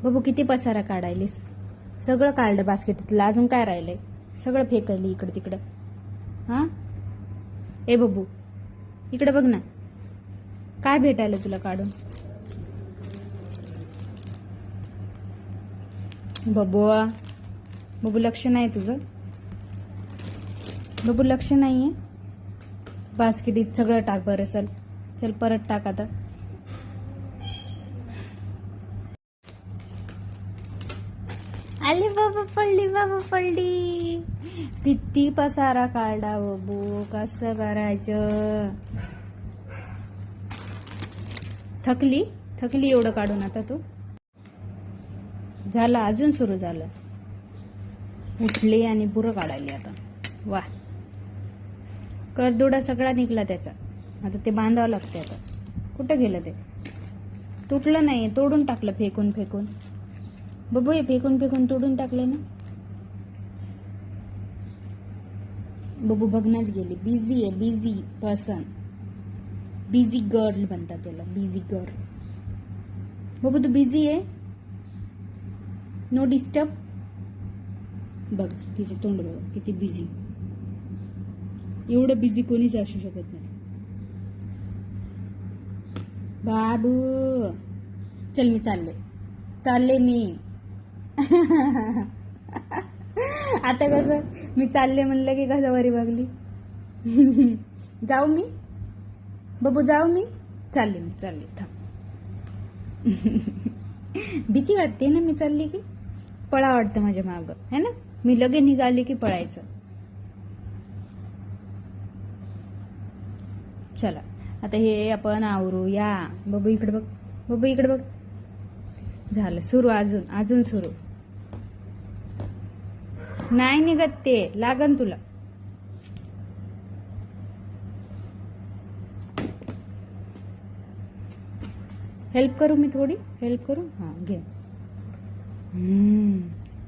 बबू किती पसारा काढायलीस. सगळं काढलं बास्केटला. अजून काय राहिलंय. सगळं फेकली इकडं तिकडं. हा ए बबू इकडे बघ ना. काय भेटायला तुला काढून. बबू बबू लक्ष नाही तुझं. बबू लक्ष नाहीये. बास्केटीत सगळं टाक बरं. चल परत टाक आता. आली बाबा पडली. किती पसारा काढा बबू. कसं करायचं. थकली एवढं काढून आता तू. झालं अजून सुरू झालं. उठली आणि बुरं काढायली आता. वा करदोडा सगळा निघला त्याचा. आता ते बांधावं लागते. आता कुठं गेलं ते. तुटलं नाही. तोडून टाकलं फेकून बबू. हे फेकून तोडून टाकले ना. बबू बघण्याच गेली. बिझी आहे. Busy person. बिझी गर्ल म्हणतात त्याला. Busy girl. बबू तू बिझी आहे. No disturb. बघ तिचे तोंड बघ किती बिझी. एवढं बिझी कोणीच असू शकत नाही. बाबू चल मी चालले मी. आता कसं मी चालले म्हणलं की कसं वरी बघली. जाऊ मी बबू. जाऊ मी. चालले थांब. भीती वाटते ना मी चालली की. पळा वाटतं माझ्या मागं है ना. मी लगे निघाली की पळायचं. चला आता हे आपण आवरू या. बबू इकडे बघ. झालं सुरू. अजून सुरू. नाही निघत ते. लागन तुला. हेल्प करू मी थोडी. हेल्प करू. हा घे.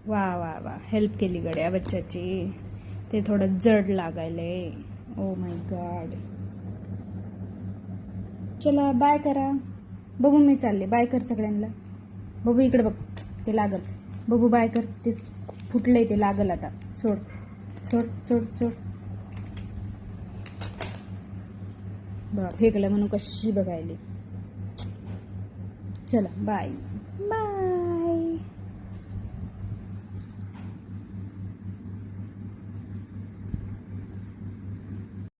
वा हेल्प केली गड्या बच्चाची. ते थोडं जड लागायलंय. Oh my God. चला बाय करा. बघू मी चालले. बाय कर सगळ्यांना. बघू इकडे बघ. ते लागल. बघू बाय कर. ते फुटलंय. ते लागल आता. सोड. बघ फेकलं म्हणून कशी बघायली. चला बाय.